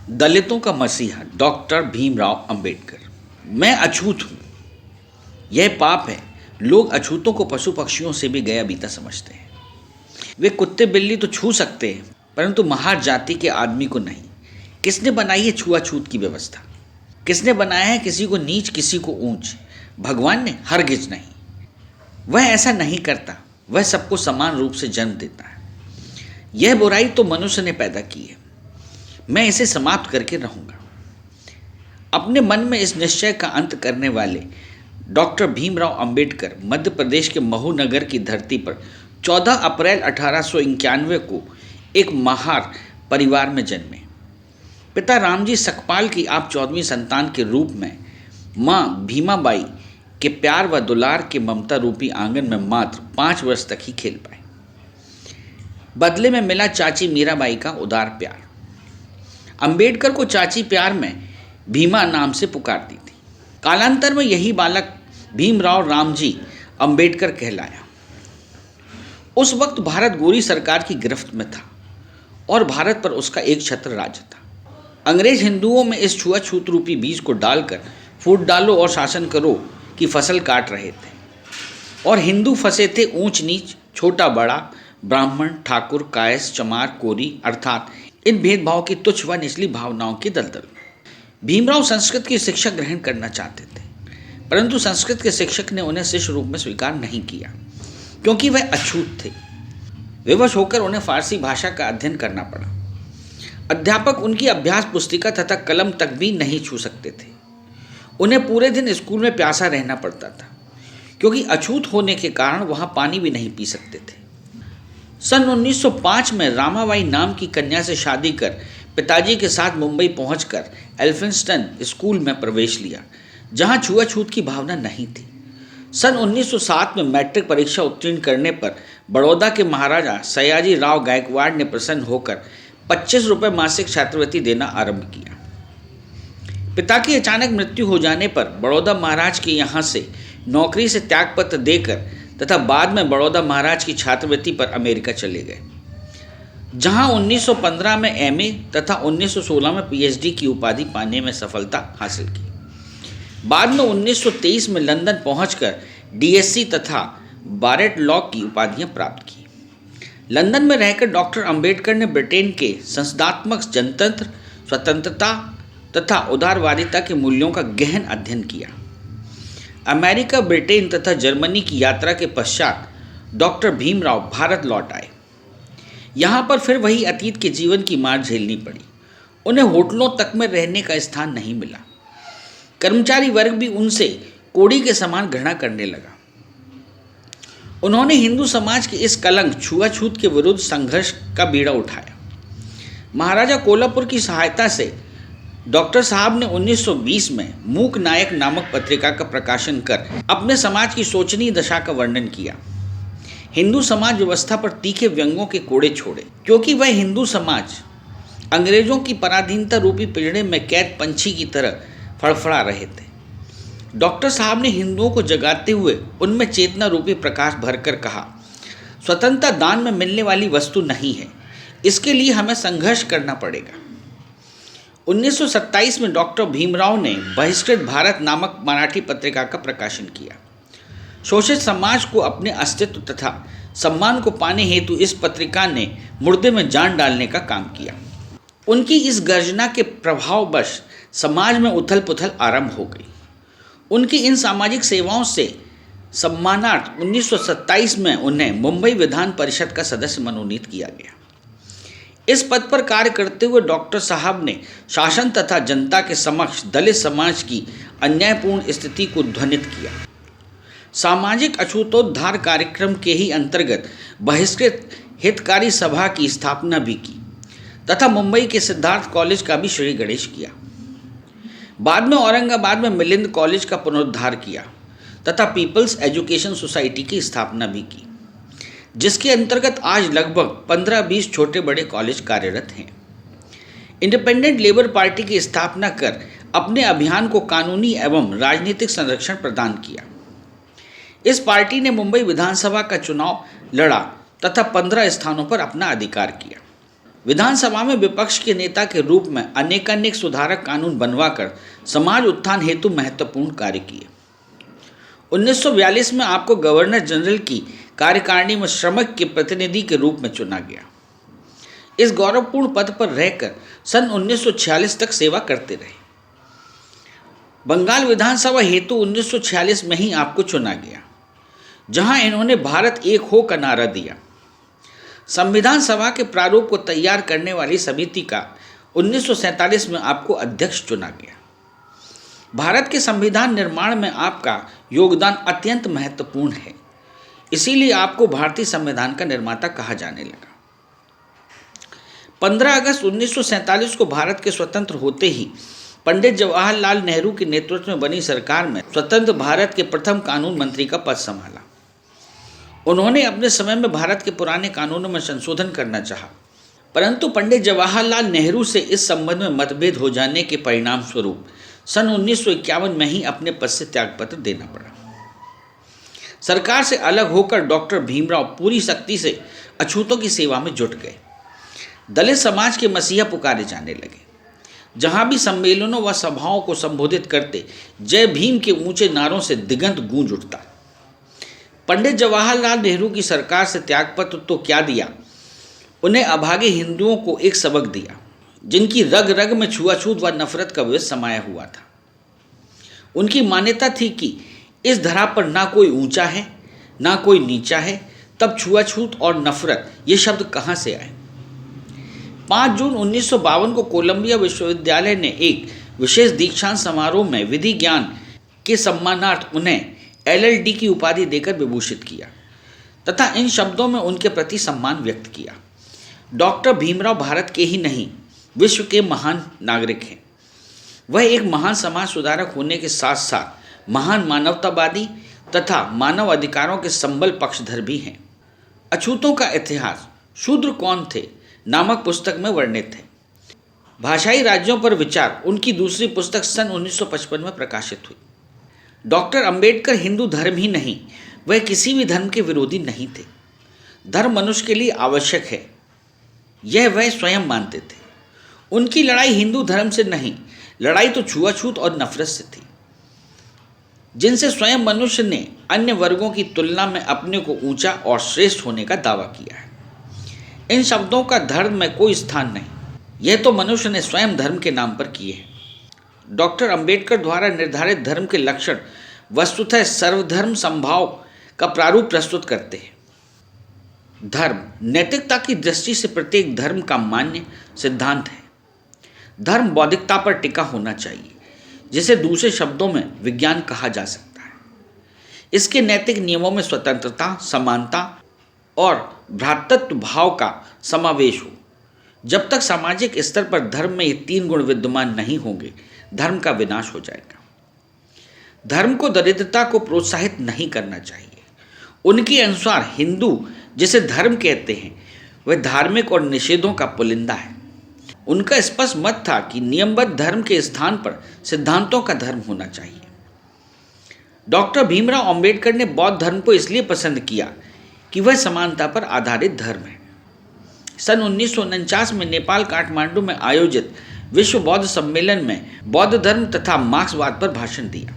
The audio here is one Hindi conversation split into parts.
दलितों का मसीहा डॉक्टर भीमराव अंबेडकर। मैं अछूत हूँ, यह पाप है। लोग अछूतों को पशु पक्षियों से भी गया बीता समझते हैं। वे कुत्ते बिल्ली तो छू सकते हैं, परंतु महार जाति के आदमी को नहीं। किसने बनाई है छुआछूत की व्यवस्था? किसने बनाया है किसी को नीच किसी को ऊंच? भगवान ने? हरगिज नहीं। वह ऐसा नहीं करता। वह सबको समान रूप से जन्म देता है। यह बुराई तो मनुष्य ने पैदा की है। मैं इसे समाप्त करके रहूंगा। अपने मन में इस निश्चय का अंत करने वाले डॉक्टर भीमराव अंबेडकर मध्य प्रदेश के महू नगर की धरती पर 14 अप्रैल 1891 को एक महार परिवार में जन्मे। पिता रामजी सकपाल की आप 14वीं संतान के रूप में मां भीमाबाई के प्यार व दुलार के ममता रूपी आंगन में मात्र 5 वर्ष तक ही खेल पाए। बदले में मिला चाची मीराबाई का उदार प्यार। अंबेडकर को चाची प्यार में भीमा नाम से पुकारती थी। कालांतर में यही बालक भीमराव रामजी अंबेडकर कहलाया। उस वक्त भारत गोरी सरकार की गिरफ्त में था और भारत पर उसका एक छत्र राज था। अंग्रेज हिंदुओं में इस छुआछूत रूपी बीज को डालकर फूट डालो और शासन करो की फसल काट रहे थे, और हिंदू फंसे थे ऊंच नीच, छोटा बड़ा, ब्राह्मण, ठाकुर, कायस, चमार, कोरी अर्थात इन भेदभाव की तुच्छ व निचली भावनाओं की दलदल में। भीमराव संस्कृत की शिक्षा ग्रहण करना चाहते थे, परंतु संस्कृत के शिक्षक ने उन्हें शिष्य रूप में स्वीकार नहीं किया, क्योंकि वह अछूत थे। विवश होकर उन्हें फारसी भाषा का अध्ययन करना पड़ा। अध्यापक उनकी अभ्यास पुस्तिका तथा कलम तक भी नहीं छू सकते थे। उन्हें पूरे दिन स्कूल में प्यासा रहना पड़ता था, क्योंकि अछूत होने के कारण वहां पानी भी नहीं पी सकते थे। सन 1905 में रामाबाई नाम की कन्या से शादी कर पिताजी के साथ मुंबई पहुंचकर एल्फिंस्टन स्कूल में प्रवेश लिया, जहां छुआछूत की भावना नहीं थी। सन 1907 में मैट्रिक परीक्षा उत्तीर्ण करने पर बड़ौदा के महाराजा सयाजी राव गायकवाड़ ने प्रसन्न होकर 25 रुपये मासिक छात्रवृत्ति देना आरंभ किया। पिता की अचानक मृत्यु हो जाने पर बड़ौदा महाराज के यहाँ से नौकरी से त्यागपत्र देकर तथा बाद में बड़ौदा महाराज की छात्रवृत्ति पर अमेरिका चले गए, जहां 1915 में एमए तथा 1916 में पीएचडी की उपाधि पाने में सफलता हासिल की। बाद में 1923 में लंदन पहुंचकर डीएससी तथा बारेट लॉ की उपाधियां प्राप्त की। लंदन में रहकर डॉक्टर अंबेडकर ने ब्रिटेन के संसदात्मक जनतंत्र, स्वतंत्रता तथा उदारवादिता के मूल्यों का गहन अध्ययन किया। अमेरिका, ब्रिटेन तथा जर्मनी की यात्रा के पश्चात डॉक्टर भीमराव भारत लौट आए। यहाँ पर फिर वही अतीत के जीवन की मार झेलनी पड़ी। उन्हें होटलों तक में रहने का स्थान नहीं मिला। कर्मचारी वर्ग भी उनसे कोड़ी के समान घृणा करने लगा। उन्होंने हिंदू समाज के इस कलंक छुआछूत के विरुद्ध संघर्ष का बीड़ा उठाया। महाराजा कोल्हापुर की सहायता से डॉक्टर साहब ने 1920 में मूक नायक नामक पत्रिका का प्रकाशन कर अपने समाज की शोचनीय दशा का वर्णन किया। हिंदू समाज व्यवस्था पर तीखे व्यंग्यों के कोड़े छोड़े, क्योंकि वह हिंदू समाज अंग्रेजों की पराधीनता रूपी पिंजड़े में कैद पंछी की तरह फड़फड़ा रहे थे। डॉक्टर साहब ने हिंदुओं को जगाते हुए उनमें चेतना रूपी प्रकाश भरकर कहा, स्वतंत्रता दान में मिलने वाली वस्तु नहीं है, इसके लिए हमें संघर्ष करना पड़ेगा। 1927 में डॉक्टर भीमराव ने बहिष्कृत भारत नामक मराठी पत्रिका का प्रकाशन किया। शोषित समाज को अपने अस्तित्व तथा सम्मान को पाने हेतु इस पत्रिका ने मुर्दे में जान डालने का काम किया। उनकी इस गर्जना के प्रभाववश समाज में उथल पुथल आरंभ हो गई। उनकी इन सामाजिक सेवाओं से सम्मानार्थ 1927 में उन्हें मुंबई विधान परिषद का सदस्य मनोनीत किया गया। इस पद पर कार्य करते हुए डॉक्टर साहब ने शासन तथा जनता के समक्ष दलित समाज की अन्यायपूर्ण स्थिति को ध्वनित किया। सामाजिक अछूतोद्धार कार्यक्रम के ही अंतर्गत बहिष्कृत हितकारी सभा की स्थापना भी की तथा मुंबई के सिद्धार्थ कॉलेज का भी श्री गणेश किया। बाद में औरंगाबाद में मिलिंद कॉलेज का पुनरुद्धार किया तथा पीपल्स एजुकेशन सोसाइटी की स्थापना भी की, जिसके अंतर्गत आज लगभग 15-20 छोटे बड़े कॉलेज कार्यरत हैं। इंडिपेंडेंट लेबर पार्टी की स्थापना कर अपने अभियान को कानूनी एवं राजनीतिक संरक्षण प्रदान किया। इस पार्टी ने मुंबई विधानसभा का चुनाव लड़ा तथा 15 स्थानों पर अपना अधिकार किया। विधानसभा में विपक्ष के नेता के रूप में अनेकानेक सुधारक कानून बनवाकर समाज उत्थान हेतु महत्वपूर्ण कार्य किए। 1942 में आपको गवर्नर जनरल की कार्यकारिणी में श्रमिक के प्रतिनिधि के रूप में चुना गया। इस गौरवपूर्ण पद पर रहकर सन 1946 तक सेवा करते रहे। बंगाल विधानसभा हेतु 1946 में ही आपको चुना गया, जहां इन्होंने भारत एक हो का नारा दिया। संविधान सभा के प्रारूप को तैयार करने वाली समिति का 1947 में आपको अध्यक्ष चुना गया। भारत के संविधान निर्माण में आपका योगदान अत्यंत महत्वपूर्ण है, इसीलिए आपको भारतीय संविधान का निर्माता कहा जाने लगा। 15 अगस्त 1947 को भारत के स्वतंत्र होते ही पंडित जवाहरलाल नेहरू के नेतृत्व में बनी सरकार में स्वतंत्र भारत के प्रथम कानून मंत्री का पद संभाला। उन्होंने अपने समय में भारत के पुराने कानूनों में संशोधन करना चाहा, परंतु पंडित जवाहरलाल नेहरू से इस संबंध में मतभेद हो जाने के परिणाम स्वरूप सन 1951 में ही अपने पद से त्यागपत्र देना पड़ा। सरकार से अलग होकर डॉक्टर भीमराव पूरी शक्ति से अछूतों की सेवा में जुट गए। दलित समाज के मसीहा पुकारे जाने लगे। जहां भी सम्मेलनों व सभाओं को संबोधित करते जय भीम के ऊंचे नारों से दिगंत गूंज उठता। पंडित जवाहरलाल नेहरू की सरकार से त्यागपत्र तो क्या दिया, उन्हें अभागे हिंदुओं को एक सबक दिया, जिनकी रग रग में छुआछूत व नफरत का विष समाया हुआ था। उनकी मान्यता थी कि इस धरा पर ना कोई ऊंचा है ना कोई नीचा है, तब छुआछूत और नफरत ये शब्द कहाँ से आए। 5 जून 1952 को कोलंबिया विश्वविद्यालय ने एक विशेष दीक्षांत समारोह में विधि ज्ञान के सम्मानार्थ उन्हें LL.D की उपाधि देकर विभूषित किया तथा इन शब्दों में उनके प्रति सम्मान व्यक्त किया। डॉक्टर भीमराव भारत के ही नहीं, विश्व के महान नागरिक हैं। वह एक महान समाज सुधारक होने के साथ साथ महान मानवतावादी तथा मानव अधिकारों के संबल पक्षधर भी हैं। अछूतों का इतिहास, शूद्र कौन थे नामक पुस्तक में वर्णित है। भाषाई राज्यों पर विचार उनकी दूसरी पुस्तक सन 1955 में प्रकाशित हुई। डॉक्टर अंबेडकर हिंदू धर्म ही नहीं, वह किसी भी धर्म के विरोधी नहीं थे। धर्म मनुष्य के लिए आवश्यक है, यह वह स्वयं मानते थे। उनकी लड़ाई हिंदू धर्म से नहीं, लड़ाई तो छुआछूत और नफरत से थी, जिनसे स्वयं मनुष्य ने अन्य वर्गों की तुलना में अपने को ऊंचा और श्रेष्ठ होने का दावा किया है। इन शब्दों का धर्म में कोई स्थान नहीं, यह तो मनुष्य ने स्वयं धर्म के नाम पर किए हैं। डॉक्टर अंबेडकर द्वारा निर्धारित धर्म के लक्षण वस्तुतः सर्वधर्म समभाव का प्रारूप प्रस्तुत करते हैं। धर्म नैतिकता की दृष्टि से प्रत्येक धर्म का मान्य सिद्धांत है। धर्म बौद्धिकता पर टिका होना चाहिए, जिसे दूसरे शब्दों में विज्ञान कहा जा सकता है। इसके नैतिक नियमों में स्वतंत्रता, समानता और भ्रातृत्व भाव का समावेश हो। जब तक सामाजिक स्तर पर धर्म में ये 3 गुण विद्यमान नहीं होंगे, धर्म का विनाश हो जाएगा। धर्म को दरिद्रता को प्रोत्साहित नहीं करना चाहिए। उनके अनुसार हिंदू जिसे धर्म कहते हैं, वह धार्मिक और निषेधों का पुलिंदा है। उनका स्पष्ट मत था कि नियमबद्ध धर्म के स्थान पर सिद्धांतों का धर्म होना चाहिए। डॉक्टर भीमराव अंबेडकर ने बौद्ध धर्म को इसलिए पसंद किया कि वह समानता पर आधारित धर्म है। सन 1949 में नेपाल काठमांडू में आयोजित विश्व बौद्ध सम्मेलन में बौद्ध धर्म तथा मार्क्सवाद पर भाषण दिया।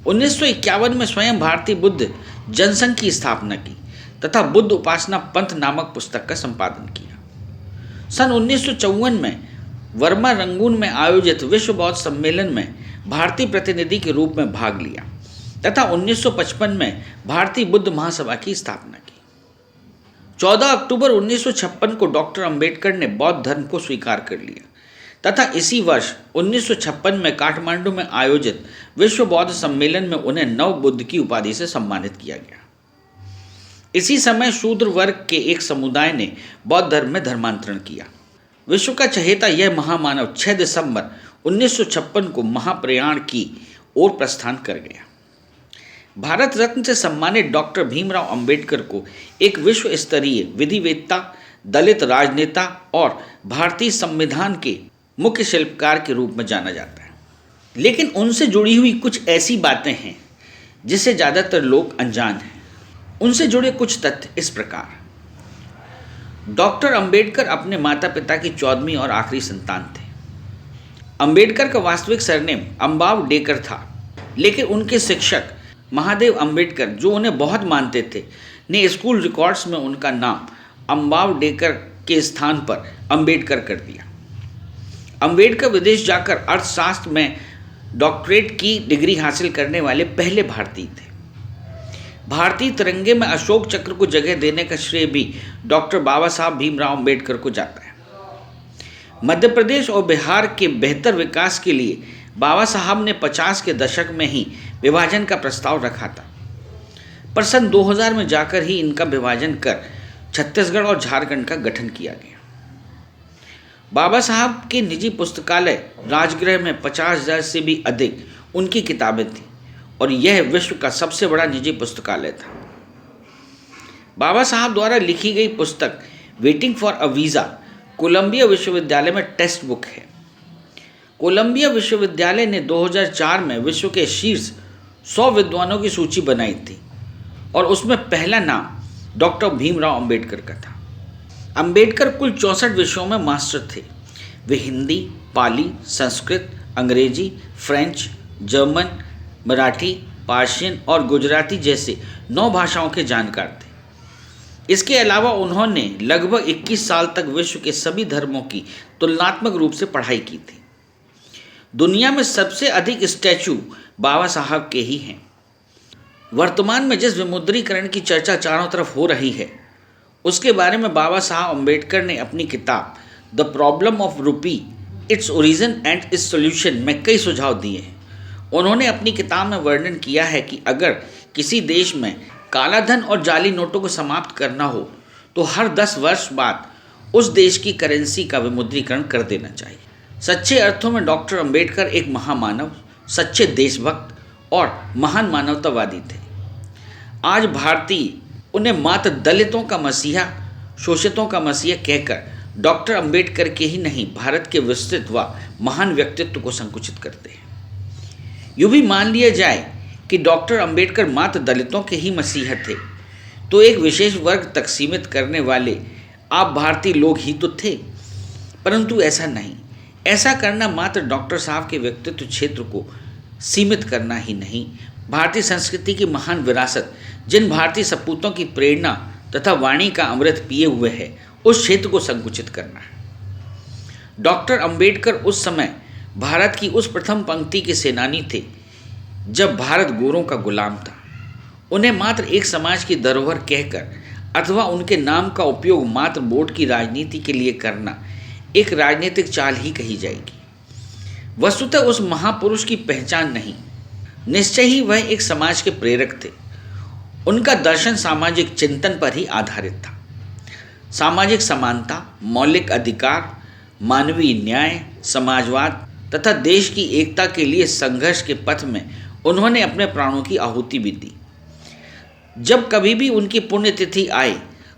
1951 में स्वयं भारतीय बुद्ध जनसंघ की स्थापना की तथा बुद्ध उपासना पंथ नामक पुस्तक का संपादन किया। सन 1954 में वर्मा रंगून में आयोजित विश्व बौद्ध सम्मेलन में भारतीय प्रतिनिधि के रूप में भाग लिया तथा 1955 में भारतीय बुद्ध महासभा की स्थापना की। 14 अक्टूबर 1956 को डॉक्टर अंबेडकर ने बौद्ध धर्म को स्वीकार कर लिया तथा इसी वर्ष 1956 में काठमांडू में आयोजित विश्व बौद्ध सम्मेलन में उन्हें नव बुद्ध की उपाधि से सम्मानित किया गया। इसी समय शूद्र वर्ग के एक समुदाय ने बौद्ध धर्म में धर्मांतरण किया। विश्व का चहेता यह महामानव 6 दिसंबर 1956 को महाप्रयाण की ओर प्रस्थान कर गया। भारत रत्न से सम्मानित डॉक्टर भीमराव अंबेडकर को एक विश्व स्तरीय विधिवेत्ता, दलित राजनेता और भारतीय संविधान के मुख्य शिल्पकार के रूप में जाना जाता है। लेकिन उनसे जुड़ी हुई कुछ ऐसी बातें हैं जिससे ज़्यादातर लोग अनजान हैं। उनसे जुड़े कुछ तथ्य इस प्रकार। डॉक्टर अंबेडकर अपने माता पिता की 14वीं और आखिरी संतान थे। अंबेडकर का वास्तविक सरनेम अंबावडेकर था, लेकिन उनके शिक्षक महादेव अंबेडकर, जो उन्हें बहुत मानते थे, ने स्कूल रिकॉर्ड्स में उनका नाम अंबावडेकर के स्थान पर अंबेडकर कर दिया। अंबेडकर विदेश जाकर अर्थशास्त्र में डॉक्टरेट की डिग्री हासिल करने वाले पहले भारतीय थे। भारतीय तिरंगे में अशोक चक्र को जगह देने का श्रेय भी डॉक्टर बाबा साहब भीमराव अंबेडकर को जाता है। मध्य प्रदेश और बिहार के बेहतर विकास के लिए बाबा साहब ने 50 के दशक में ही विभाजन का प्रस्ताव रखा था, पर सन 2000 में जाकर ही इनका विभाजन कर छत्तीसगढ़ और झारखंड का गठन किया गया। बाबा साहब के निजी पुस्तकालय राजगृह में 50,000 से भी अधिक उनकी किताबें थीं और यह विश्व का सबसे बड़ा निजी पुस्तकालय था। बाबा साहब द्वारा लिखी गई पुस्तक waiting for a visa Columbia विश्वविद्यालय में टेक्स्ट बुक है। कोलंबिया विश्वविद्यालय ने 2004 में विश्व के शीर्ष 100 विद्वानों की सूची बनाई थी और उसमें पहला नाम डॉक्टर भीमराव अंबेडकर का था। अंबेडकर कुल 64 विषयों में मास्टर थे। वे हिंदी, पाली, संस्कृत, अंग्रेजी, फ्रेंच, जर्मन, मराठी, पर्शियन और गुजराती जैसे 9 भाषाओं के जानकार थे। इसके अलावा उन्होंने लगभग 21 साल तक विश्व के सभी धर्मों की तुलनात्मक रूप से पढ़ाई की थी। दुनिया में सबसे अधिक स्टैचू बाबा साहब के ही हैं। वर्तमान में जिस विमुद्रीकरण की चर्चा चारों तरफ हो रही है, उसके बारे में बाबा साहब अंबेडकर ने अपनी किताब द प्रॉब्लम ऑफ रूपी, its origin and it's solution में कई सुझाव दिए हैं। उन्होंने अपनी किताब में वर्णन किया है कि अगर किसी देश में काला धन और जाली नोटों को समाप्त करना हो तो हर 10 वर्ष बाद उस देश की करेंसी का विमुद्रीकरण कर देना चाहिए। सच्चे अर्थों में डॉक्टर अंबेडकर एक महामानव, सच्चे देशभक्त और महान मानवतावादी थे। आज भारतीय उन्हें मात्र दलितों का मसीहा, शोषितों का मसीहा कहकर डॉक्टर अंबेडकर के ही नहीं, भारत के विस्तृत व महान व्यक्तित्व को संकुचित करते हैं। यूँ भी मान लिया जाए कि डॉक्टर अंबेडकर मात्र दलितों के ही मसीहा थे तो एक विशेष वर्ग तक सीमित करने वाले आप भारतीय लोग ही तो थे, परंतु ऐसा नहीं। ऐसा करना मात्र डॉक्टर साहब के व्यक्तित्व क्षेत्र को सीमित करना ही नहीं, भारतीय संस्कृति की महान विरासत, जिन भारतीय सपूतों की प्रेरणा तथा वाणी का अमृत पिए हुए है, उस क्षेत्र को संकुचित करना है। डॉक्टर अंबेडकर उस समय भारत की उस प्रथम पंक्ति के सेनानी थे जब भारत गोरों का गुलाम था। उन्हें मात्र एक समाज की धरोहर कहकर अथवा उनके नाम का उपयोग मात्र वोट की राजनीति के लिए करना एक राजनीतिक चाल ही कही जाएगी। वस्तुतः उस महापुरुष की पहचान नहीं, निश्चय ही वह एक समाज के प्रेरक थे। उनका दर्शन सामाजिक चिंतन पर ही आधारित था। सामाजिक समानता, मौलिक अधिकार, मानवीय न्याय, समाजवाद तथा देश की एकता के लिए संघर्ष के पथ में उन्होंने अपने प्राणों की आहुति भी दी। जब कभी भी उनकी पुण्यतिथि आए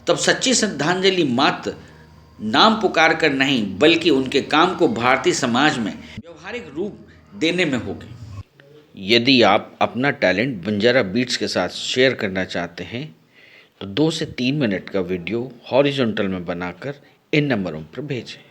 तब सच्ची श्रद्धांजलि मात्र नाम पुकार कर नहीं, बल्कि उनके काम को भारतीय समाज में व्यवहारिक रूप देने में होगी। यदि आप अपना टैलेंट बंजारा बीट्स के साथ शेयर करना चाहते हैं तो 2 से 3 मिनट का वीडियो हॉरिजॉन्टल में बनाकर इन नंबरों पर भेजें।